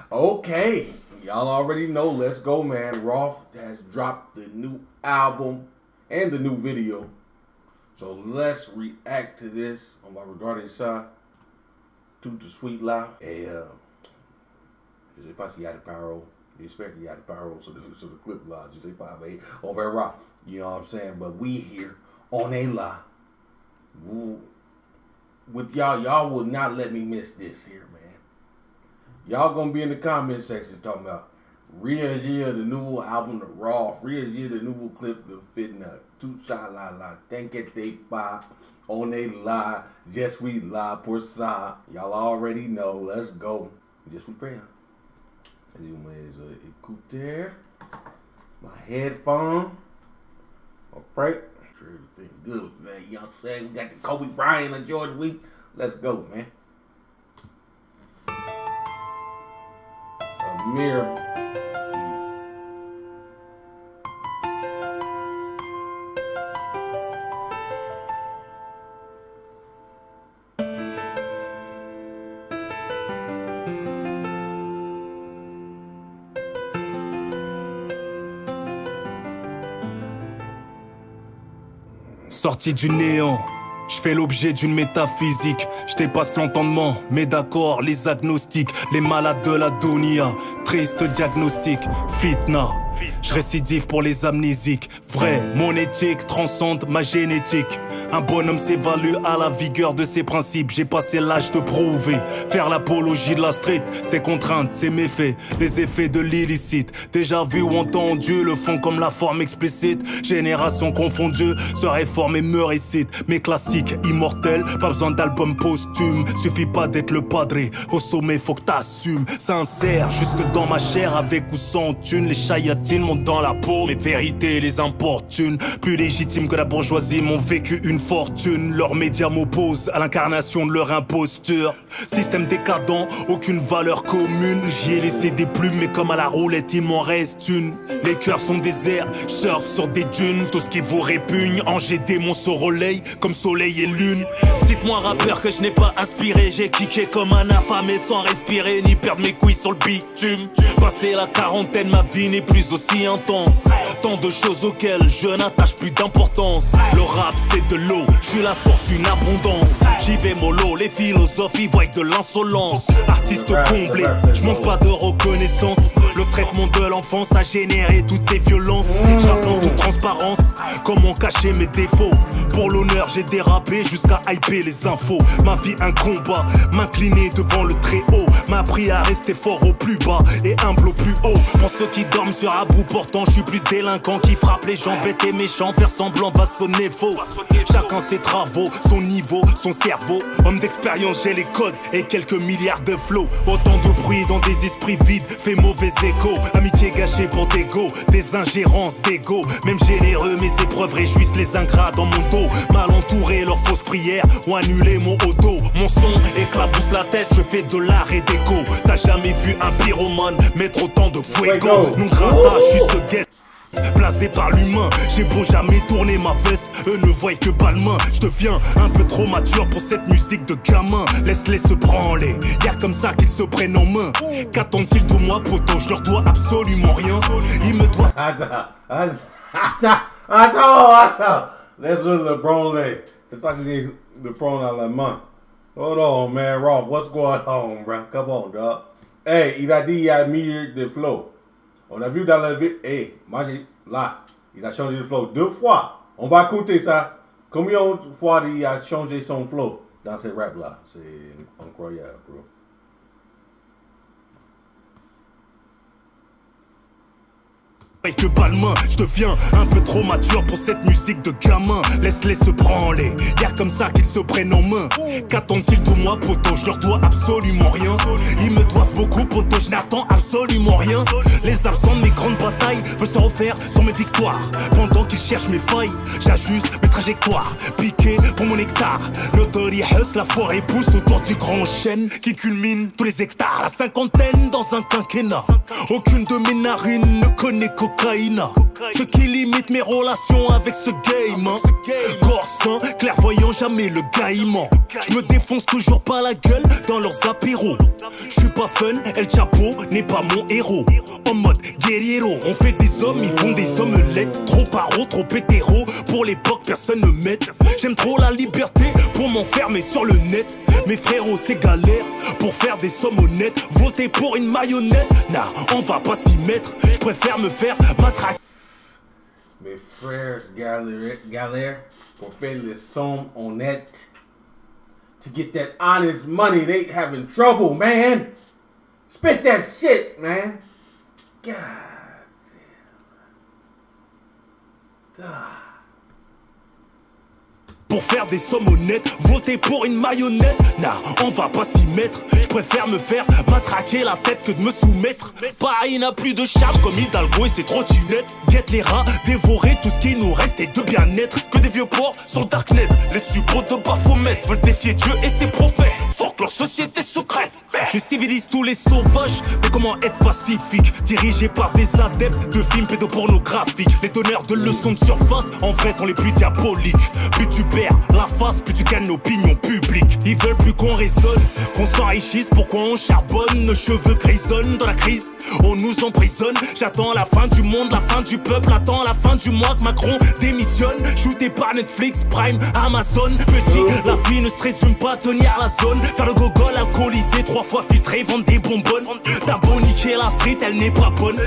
Okay, y'all already know. Let's go, man. Roth has dropped the new album and the new video. So let's react to this. On va regarder ça tout de suite là. Et je sais pas s'il y a de paroles. J'espère qu'il y a de paroles sur le clip là. Je sais pas, mais on verra. You know what I'm saying? But we here. On est là. With y'all will not let me miss this here, man. Y'all gonna be in the comment section talking about réagir de nouveau album de Roth, réagir de nouveau clip de Fitna, tout ça là, t'inquiétez pas, on est là, je suis là pour ça. Y'all already know, let's go. Je suis prêt. J'ai mes écouteurs, my headphone, alright. Everything good, man. You know what I'm saying? We got the Kobe Bryant and George Week. Let's go, man. Amir. Sorti du néant, je fais l'objet d'une métaphysique. Je dépasse l'entendement, mais d'accord, les agnostiques, les malades de la dunya. Triste diagnostic, fitna. Je récidive pour les amnésiques. Vrai, mon éthique transcende ma génétique. Un bonhomme s'évalue à la vigueur de ses principes. J'ai passé l'âge de prouver. Faire l'apologie de la street, ses contraintes, ses méfaits, les effets de l'illicite. Déjà vu ou entendu, le fond comme la forme explicite. Génération confondue, se réforme et me récite. Mes classiques immortels, pas besoin d'album posthume. Suffit pas d'être le padré, au sommet faut que t'assumes. Sincère, jusque dans ma chair, avec ou sans thune. Les chayatines montent dans la peau, mes vérités les importunent. Plus légitimes que la bourgeoisie, m'ont vécu une fortune. Leurs médias m'opposent à l'incarnation de leur imposture. Système décadent, aucune valeur commune. J'y ai laissé des plumes, mais comme à la roulette, il m'en reste une. Les cœurs sont déserts, surf sur des dunes. Tout ce qui vous répugne, Angers démon se relaye comme soleil et lune. Cite-moi un rappeur que je n'ai pas inspiré. J'ai kické comme un affamé sans respirer, ni perdre mes couilles sur le bitume. Passé la quarantaine, ma vie n'est plus aussi intense. Tant de choses auxquelles je n'attache plus d'importance. Le rap c'est de l'eau, je suis la source d'une abondance. J'y vais mollo, les philosophes y voient de l'insolence. Artiste comblé, je manque pas de reconnaissance. Le traitement de l'enfance a généré toutes ces violences. J'rappe en toute transparence, comment cacher mes défauts. Pour l'honneur j'ai dérapé jusqu'à hyper les infos. Ma vie un combat, m'incliner devant le très haut. M'a appris à rester fort au plus bas et humble au plus haut. Pour ceux qui dorment sur un bout portant, je suis plus délinquant qui frappe les gens bêtes et méchants. Faire semblant va sonner faux. Chacun ses travaux, son niveau, son cerveau. Homme d'expérience, j'ai les codes et quelques milliards de flots. Autant de bruit dans des esprits vides, fait mauvais écho. Amitié gâchée pour des go, des ingérences d'ego. Même généreux, mes épreuves réjouissent les ingrats dans mon dos. Mal entouré, leurs fausses prières ont annulé mon auto. Mon son éclabousse la tête, je fais de l'art et déco. T'as jamais vu un pyromane mettre autant de fuego. Non grata, je suis ce guest blasé par l'humain, j'ai beau jamais tourner ma veste, eux ne voient que pas le main. Je deviens un peu trop mature pour cette musique de gamin. Laisse-les se branler, y'a comme ça qu'ils se prennent en main. Qu'attendent-ils de moi, poteau? Je leur dois absolument rien. Ils me doivent. Attends. Laisse le branler. C'est ça que j'ai de prendre à la main. Hold on, man. Roth, what's going on, bro? Come on, dog. Hey, il a dit il a mis de flow. On a vu dans la vidéo, hey, moi j'ai, là, il a changé de flow 2 fois. On va écouter ça. Combien de fois il a changé son flow dans ces rap là? C'est incroyable, bro. Que pas le main, je deviens un peu trop mature pour cette musique de gamin. Laisse-les se branler, y'a comme ça qu'ils se prennent en main. Qu'attendent-ils de moi, poteau? Je leur dois absolument rien. Ils me doivent beaucoup, poteau, je n'attends absolument rien. Les absents de mes grandes batailles veulent se refaire sur mes victoires. Pendant qu'ils cherchent mes failles, j'ajuste mes trajectoires. Piqué pour mon hectare, l'autorité la forêt pousse autour du grand chêne qui culmine tous les hectares. La cinquantaine dans un quinquennat, aucune de mes narines ne connaît cocaïna. Ce qui limite mes relations avec ce game, hein. Corps sain, clairvoyant, jamais le gaillement. Je me défonce toujours pas la gueule dans leurs apéros. Je suis pas fun, El Chapo n'est pas mon héros. En mode guerriero, on fait des hommes, ils font des omelettes. Trop paro, trop hétéro, pour l'époque personne ne m'aide. J'aime trop la liberté pour m'enfermer sur le net. Mes frérots c'est galère pour faire des sommes honnêtes. Voter pour une marionnette, nah, on va pas s'y mettre. Je préfère me faire matraquer. Mes frères galère pour faire les sommes honnêtes. To get that honest money, they having trouble, man. Spit that shit, man. God damn. Pour faire des sommes honnêtes, voter pour une marionnette, nah, on va pas s'y mettre. Je préfère me faire matraquer la tête que de me soumettre. Paris n'a plus de charme comme Hidalgo et ses trottinettes. Guette les rats, dévorer tout ce qui nous reste et de bien-être. Que des vieux porcs sur le darknet. Les suppôts de Baphomet veulent défier Dieu et ses prophètes. Fort que leur société secrète. Je civilise tous les sauvages, mais comment être pacifique? Dirigé par des adeptes de films pédopornographiques. Les donneurs de leçons de surface, en vrai, sont les plus diaboliques. Plus tu perds la face, plus tu gagnes l'opinion publique. Ils veulent plus qu'on raisonne, qu'on s'enrichisse. Pourquoi on charbonne? Nos cheveux grisonnent dans la crise, on nous emprisonne. J'attends la fin du monde, la fin du peuple. Attends la fin du mois que Macron démissionne. Shooté par Netflix, Prime, Amazon. Petit, la vie ne se résume pas à tenir la zone. Faire le gogol, alcoolisé, 3 fois filtré, vendre des bonbonnes. T'as beau niquer la street, elle n'est pas bonne.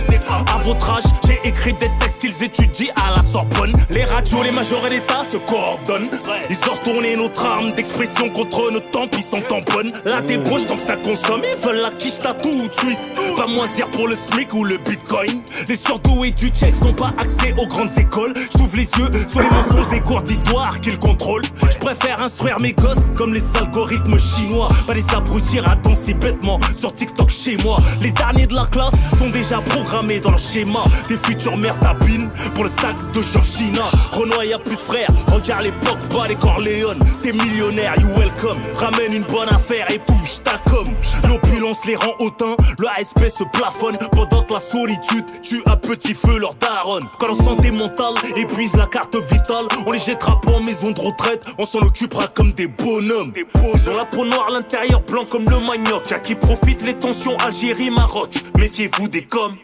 À votre âge, j'ai écrit des textes qu'ils étudient à la Sorbonne. Les radios, les majors et l'État se coordonnent. Ils ont retourné notre arme d'expression contre nos temps, puis s'en tamponnent. La débauche tant que ça consomme, ils veulent la quiche tout de suite. Pas moisir pour le SMIC ou le bitcoin. Les surdoués du Tchex n'ont pas accès aux grandes écoles. J'ouvre les yeux sur les mensonges des cours d'histoire qu'ils contrôlent. Je préfère instruire mes gosses comme les algorithmes chinois. Pas les abrutir à danser bêtement sur TikTok chez moi. Les derniers de la classe sont déjà programmés dans leur schéma. Des futures mères tapines pour le sac de Georgina. Renoir y'a plus de frères, regarde l'époque, bas les Corléones. T'es millionnaire, you welcome. Ramène une bonne affaire et bouge ta com. L'opulence les rend hautains, le ASP se plafonne. Pendant que la solitude tue à petit feu leur daronne. Quand leur santé mentale épuise la carte vitale, on les jettera pas en maison de retraite, on s'en occupera comme des bonhommes. Ils ont la peau noire, l'intérieur blanc comme le manioc. À qui profitent les tensions Algérie-Maroc. Méfiez-vous des coms.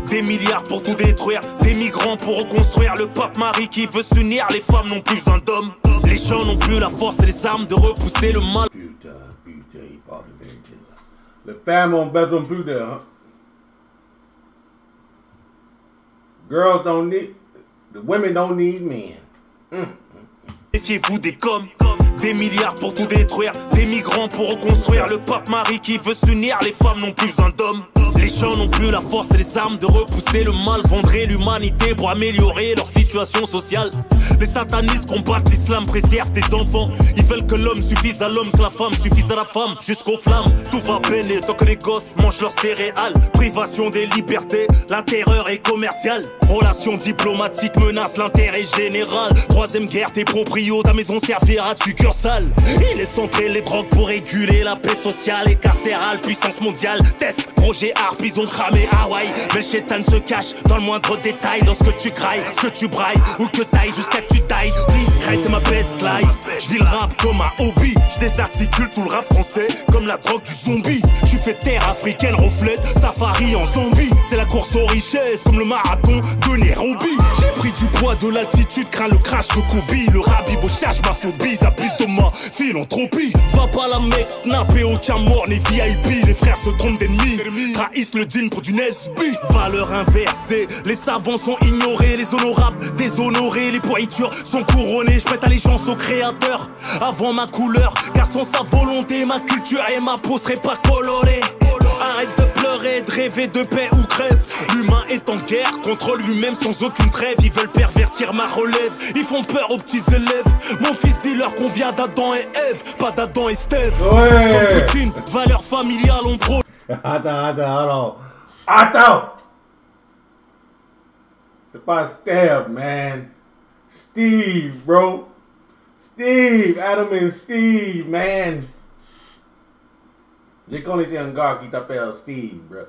Des milliards pour tout détruire, des migrants pour reconstruire. Le pape Marie qui veut s'unir, les femmes n'ont plus besoin d'hommes. Les gens n'ont plus la force et les armes de repousser le mal. Putain, il parle de vérité là. Les femmes ont besoin plus de... Hein? Girls don't need... The women don't need men. Méfiez-vous des coms. Des milliards pour tout détruire, des migrants pour reconstruire. Le pape Marie qui veut s'unir, les femmes n'ont plus besoin d'hommes. Les gens n'ont plus la force et les armes de repousser le mal. Vendraient l'humanité pour améliorer leur situation sociale. Les satanistes combattent l'islam, préservent des enfants. Ils veulent que l'homme suffise à l'homme, que la femme suffise à la femme. Jusqu'aux flammes, tout va peiner tant que les gosses mangent leurs céréales. Privation des libertés, la terreur est commerciale. Relations diplomatiques menacent l'intérêt général. Troisième guerre, tes proprios, ta maison servira de succursale. Il est centré les drogues pour réguler la paix sociale et carcérale. Puissance mondiale, test, projet ARP, ils ont cramé Hawaï. Mais le chétan se cache dans le moindre détail. Dans ce que tu grailles, ce que tu brailles ou que tailles jusqu'à que tu tailles. Discrète ma best life. Je vis le rap comme un hobby. Je désarticule tout le rap français comme la drogue du zombie. Je fait terre africaine, reflète safari en zombie. C'est la course aux richesses comme le marathon de Nairobi. J'ai pris du poids de l'altitude, crains le crash de Kobe. Le rabibochage, ma phobie, ça plus de ma philanthropie. Va pas la mec, snap et aucun mort n'est VIP. Les frères se trompent d'ennemis, trahissent le djinn pour du Nesby. Valeur inversée, les savants sont ignorés. Les honorables déshonorés, les pourritures sont couronnées. Je prête allégeance au créateur avant ma couleur, car sans sa volonté, ma culture et ma peau seraient pas colorées. Arrête de pleurer, de rêver de paix ou crève. L'humain est en guerre contre lui-même sans aucune trêve. Ils veulent pervertir ma relève, ils font peur aux petits élèves. Mon fils dis-leur qu'on vient d'Adam et Ève, pas d'Adam et Steve. Comme Poutine, valeurs familiales on pro. Attends. C'est pas Steve, man. Steve, bro. Steve, Adam and Steve, man. J'ai connu un gars qui s'appelle Steve, bro.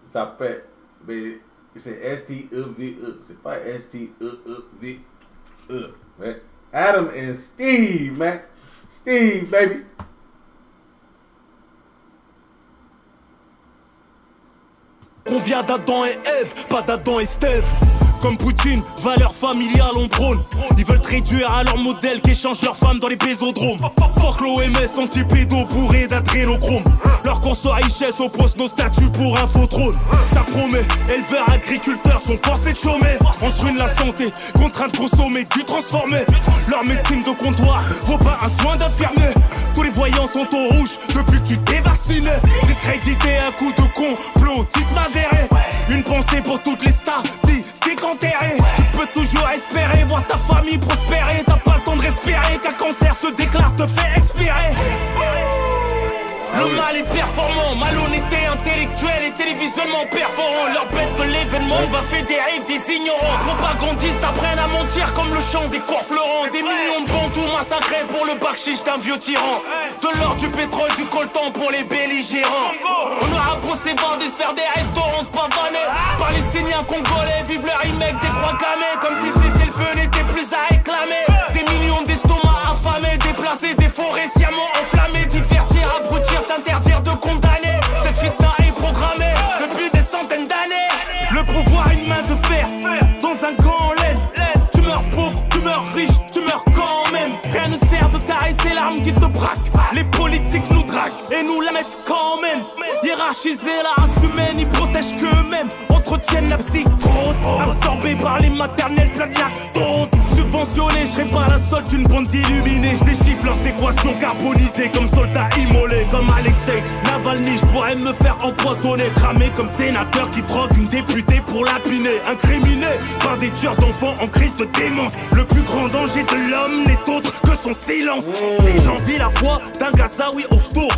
Il s'appelle... Mais c'est S-T-E-V-E. C'est pas S-T-E-E-V-E. Right? Adam and Steve, man. Steve, baby. On vient d'Adam et Ève, pas d'Adam et Steve. Comme Poutine, valeurs familiales on prône. Ils veulent te réduire à leur modèle qui échangent leurs femmes dans les bésodromes. Fuck l'OMS, anti-pédo bourré d'adrénochrome. Leur course aux richesses oppose nos statuts pour un faux trône. Ça promet, éleveurs, agriculteurs sont forcés de chômer. On se ruine la santé, contraint de consommer, du transformé. Leur médecine de comptoir vaut pas un soin d'infirmier. Tous les voyants sont au rouge depuis que tu t'es vacciné. Discrédité, un coup de complotisme avéré. Une pensée pour toutes les statistiques enterrées. Tu peux toujours espérer voir ta famille prospérer. T'as pas le temps de respirer, qu'un cancer se déclare te fait expirer. Le mal est performant, malhonnêteté intellectuelle et télévisuellement perforant. Leur bête de l'événement va fédérer des ignorants. Propagandistes apprennent à mentir comme le chant des cours Florent. Des millions de bantous massacrés pour le bakshish d'un vieux tyran. De l'or, du pétrole, du coltan pour les belligérants. On aura beau s'évader, se faire des restaurants, se pavaner. Palestiniens, congolais, vivent leur remake des croix gammées. Comme si cesser le feu n'était plus à réclamer. Des millions d'estomacs affamés, déplacés, des forêts sciemment enflammées. Divertir, abrutir, t'interdire de condamner. Cette fitna est programmée depuis des centaines d'années. Le pouvoir, une main de fer dans un gant en laine. Tu meurs pauvre, tu meurs riche, tu meurs quand même. Rien ne sert de caresser l'arme qui te braque. Les politiques nous draguent et nous la mettent quand même. Hiérarchiser la race humaine, ils protègent qu'eux-mêmes. Entretiennent la psychose, absorbés par les maternelles plein de lactose. Subventionné, je serai pas la solde d'une bande d'illuminés. Je déchiffre leurs équations carbonisées comme soldats immolés. Comme Alexei Navalny, je pourrais me faire empoisonner. Cramé comme sénateur qui drogue une députée pour lapiner. Incriminé par des tueurs d'enfants en crise de démence. Le plus grand danger de l'homme n'est autre que son silence. J'envie la foi d'un Gazaoui au tour.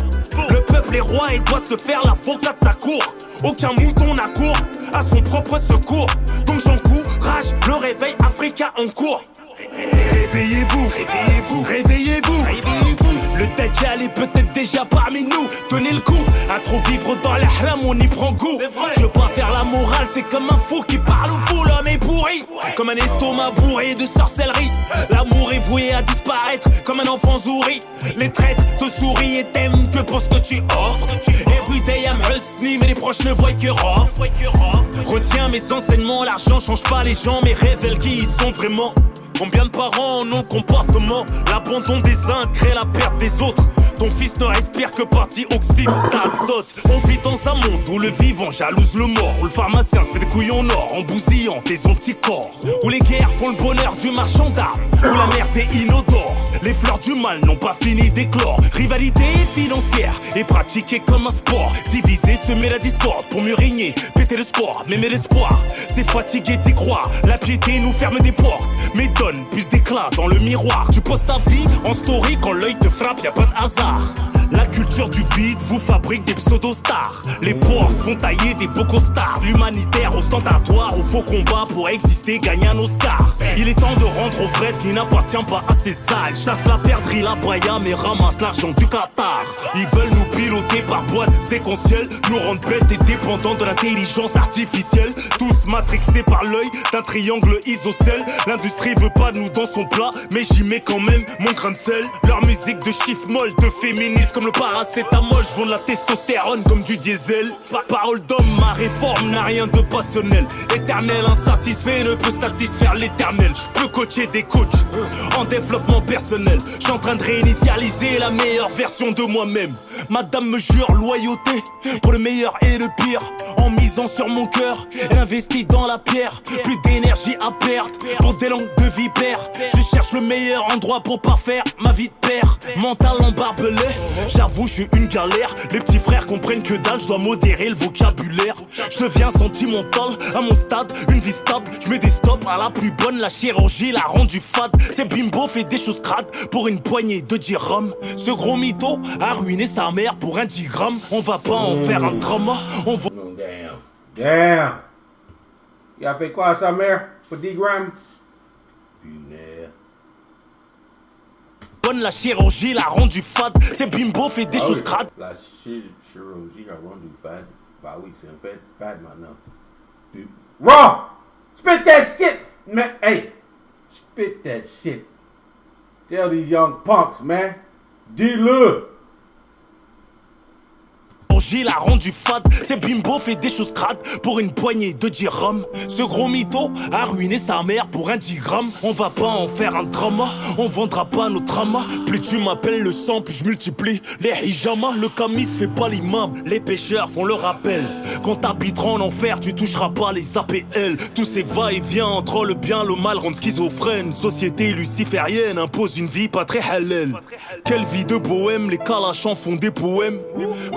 Le peuple est roi et doit se faire l'avocat de sa cour. Aucun mouton n'accourt à son propre secours. Donc j'encourage le réveil africain en cours. Réveillez-vous, réveillez-vous, réveillez-vous, réveillez-vous. Le Dajjal est peut-être déjà parmi nous. Tenez le coup, à trop vivre dans les haram, on y prend goût. Je veux pas faire la morale, c'est comme un fou qui parle au fou. L'homme est pourri, comme un estomac bourré de sorcellerie. L'amour est voué à disparaître, comme un enfant zouri. Les traîtres te sourient et t'aiment que pour ce que tu offres. Everyday I'm husni, mais les proches ne voient que rough. Retiens mes enseignements, l'argent change pas les gens, mais révèle qui ils sont vraiment. Combien de parents en ont le comportement? L'abandon des uns crée la perte des autres. Ton fils ne respire que par dioxyde d'azote. On vit dans un monde où le vivant jalouse le mort, où le pharmacien se fait des couilles en or en bousillant tes anticorps, où les guerres font le bonheur du marchand d'armes, où la merde est inodore. Les fleurs du mal n'ont pas fini d'éclore. Rivalité financière est pratiquée comme un sport. Diviser, semer la discorde pour mieux régner, péter le score, m'aimer l'espoir. C'est fatigué d'y croire, la piété nous ferme des portes, mais donne plus d'éclat dans le miroir. Tu poses ta vie en story quand l'œil te frappe, y a pas de hasard. La culture du vide vous fabrique des pseudo-stars. Les pauvres se font tailler des beaux costards. L'humanitaire ostentatoire au faux combat pour exister, gagne un Oscar. Il est temps de rendre aux vrais ce qui n'appartient pas à ces salles. Chasse la perdrix, la baya, mais ramasse l'argent du Qatar. Ils veulent nous piloter par boîte séquentielle, nous rendre bêtes et dépendants de l'intelligence artificielle. Tous matrixés par l'œil d'un triangle isocèle. L'industrie veut pas de nous dans son plat, mais j'y mets quand même mon grain de sel. Leur musique de chiffres molles, de féministes comme le paracétamol, je vends de la testostérone comme du diesel. Parole d'homme, ma réforme n'a rien de passionnel. Éternel insatisfait ne peut satisfaire l'éternel. Je peux coacher des coachs en développement personnel. Je suis en train de réinitialiser la meilleure version de moi-même. Madame me jure loyauté pour le meilleur et le pire. En misant sur mon cœur, elle investit dans la pierre. Plus d'énergie à perdre pour des langues de vipère. Je cherche le meilleur endroit pour parfaire ma vie de père. Mental en barbelé, j'avoue j'ai une galère. Les petits frères comprennent que dalle, je dois modérer le vocabulaire. Je deviens sentimental à mon stade, une vie stable. Je mets des stops à la plus bonne, la chirurgie l'a rendu fade. C'est Bimbo fait des choses crades pour une poignée de dirhams. Ce gros mytho a ruiné sa mère pour un 10 grammes. On va pas en faire un drama, on va... Damn. Damn. Il a fait quoi à sa mère pour 10 grammes? Punaise. Bonne la chirurgie l'a rendu fade. C'est Bimbo fait des choses crades. La chirurgie l'a rendu fade. Bah oui, c'est un fait fade maintenant. Raw! Spit that shit! Man, hey! Spit that shit. Tell these young punks, man. Dis-le! Gilles a rendu fade, c'est Bimbo fait des choses crades pour une poignée de dirhams. Ce gros mytho a ruiné sa mère pour un 10 grammes. On va pas en faire un drama, on vendra pas nos dramas. Plus tu m'appelles le sang, plus je multiplie les hijamas. Le camis fait pas l'imam, les pêcheurs font le rappel. Quand t'habiteras en enfer, tu toucheras pas les APL. Tous ces va-et-vient entre le bien, le mal rendent schizophrène. Société luciférienne impose une vie pas très halal. Quelle vie de bohème, les calachans font des poèmes.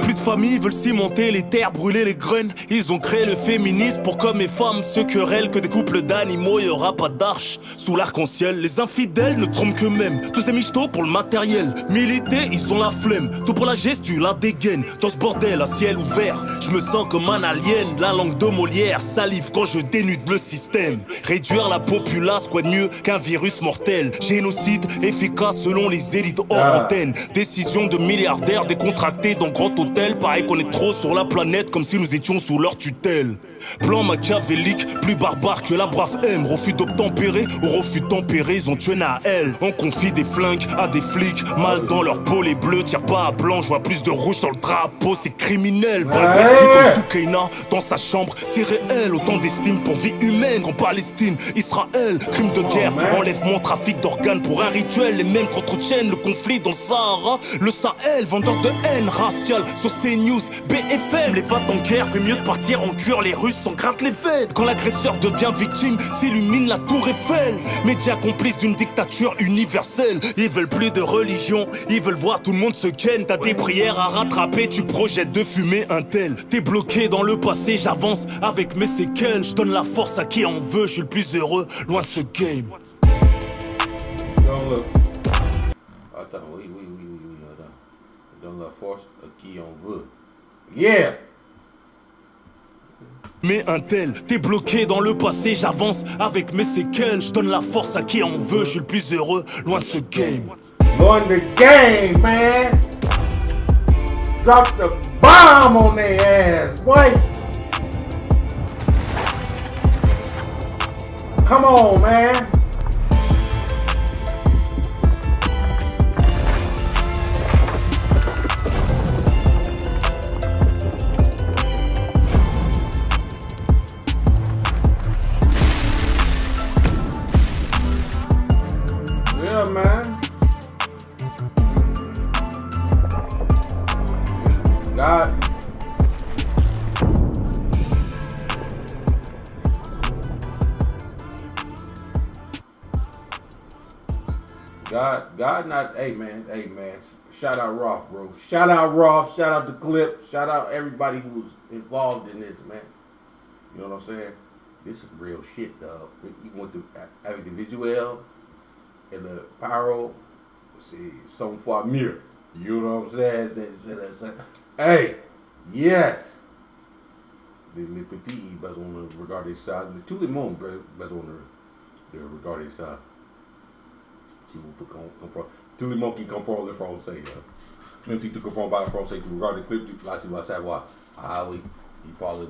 Plus de famille veulent cimenter les terres, brûler les graines. Ils ont créé le féminisme pour qu'hommes et femmes se querellent. Que des couples d'animaux, y aura pas d'arche sous l'arc-en-ciel. Les infidèles ne trompent qu'eux-mêmes, tous des michtos pour le matériel. Militer, ils ont la flemme, tout pour la gestu, la dégaine. Dans ce bordel à ciel ouvert, je me sens comme un alien. La langue de Molière salive quand je dénude le système. Réduire la populace, quoi de mieux qu'un virus mortel. Génocide efficace selon les élites hors antenne. Décision de milliardaires décontractés dans grand hôtel. Pareil qu'on est trop sur la planète comme si nous étions sous leur tutelle. Plan machiavélique, plus barbare que la brave M. Refus d'obtempérer ou refus tempéré, ils ont tué Naël. On confie des flingues à des flics, mal dans leur peau, les bleus tirent pas à blanc, je vois plus de rouge sur le drapeau, c'est criminel. Balle perdue comme Soukaina dans sa chambre, c'est réel. Autant d'estime pour vie humaine qu'en Palestine, Israël. Crime de guerre, enlèvement, trafic d'organes pour un rituel. Les mêmes qu'entretiennent le conflit dans le Sahara, le Sahel, vendeur de haine raciale sur CNews, BFM. Les va-t-en-guerre, fait mieux de partir en cuir, les Russes s'en grattent les veines. Quand l'agresseur devient victime, s'illumine la tour Eiffel. Médias complices d'une dictature universelle. Ils veulent plus de religion, ils veulent voir tout le monde se ken. T'as des prières à rattraper, tu projettes de fumer un tel. T'es bloqué dans le passé, j'avance avec mes séquelles. Je donne la force à qui en veut, je suis le plus heureux, loin de ce game. Attends, oui, attends. Je donne la force à qui on veut. Yeah! Mais un tel, t'es bloqué dans le passé, j'avance avec mes séquelles. Je donne la force à qui en veut, je suis le plus heureux, loin de ce game. Loin de game, man! Drop the bomb on their ass, boy! Come on, man! Yeah, man. God not, hey man, shout out Roth, bro. Shout out Roth, shout out the clip, shout out everybody who was involved in this, man. You know what I'm saying? This is real shit, dog. You want to avec the visuel et le pyro, c'est son fois mieux. You know what I'm saying? Hey, yes. Les petits, ils besoin de regarder ça. Tout le monde besoin de regarder ça. Si vous pouvez comprendre. Tout le monde qui comprend le français. Même si tu ne comprends pas le français, tu regardes le clip, là tu vas savoir. Ah oui, il parle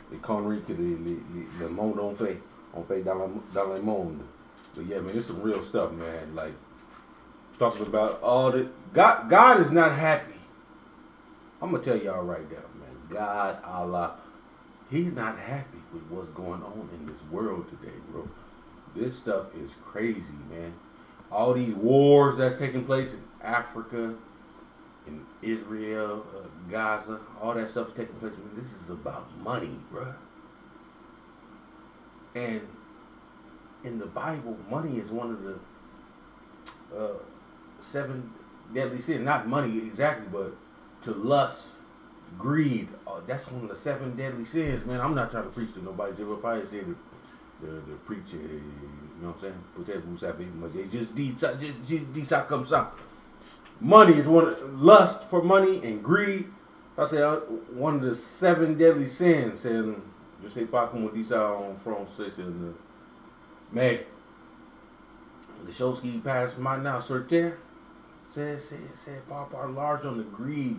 des conneries que le monde on fait dans le monde. But yeah, man, it's some real stuff, man. Like, talking about all the... God is not happy. I'm going to tell y'all right now, man. God, Allah, he's not happy with what's going on in this world today, bro. This stuff is crazy, man. All these wars that's taking place in Africa, in Israel, Gaza, all that stuff is taking place. I mean, this is about money, bro. And in the Bible, money is one of the 7 deadly sins. Not money exactly, but to lust, greed. That's one of the 7 deadly sins, man. I'm not trying to preach to nobody. They will probably say the preacher, you know what I'm saying? Peut-être vous savez, mais j'ai juste dit ça comme ça. Money is lust for money and greed. I said one of the 7 deadly sins. And je sais pas comment on dit ça en français. Mais les choses qui passent maintenant sur terre, c'est par l'argent, le greed.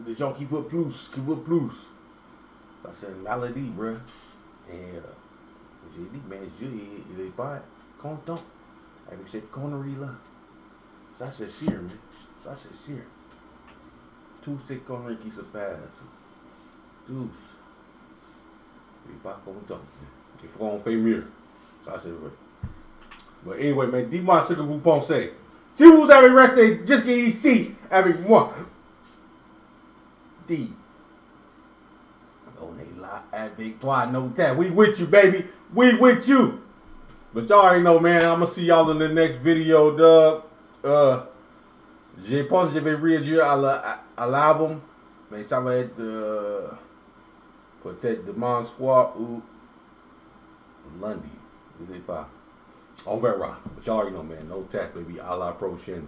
Les gens qui veulent plus, Ça c'est une maladie, bro. Et j'ai dit, mais Dieu, il est pas content avec cette connerie-là. Ça, c'est sûr, man. Ça, c'est sûr. Toutes ces conneries qui se passent. Tous. Il est pas content. Il faut qu'on fait mieux. Ça, c'est vrai. But anyway, man, dis-moi ce que vous pensez. Si vous avez resté jusqu'ici avec moi, dis. On est là avec toi, no doubt. We with you, baby. We with you. But y'all already know, man. I'm gonna see y'all in the next video, dog. Je pense que je vais réagir à l'album, mais ça va être peut-être demain soir ou lundi. Je sais pas. On verra. But y'all already know, man. No tax, baby. À la prochaine.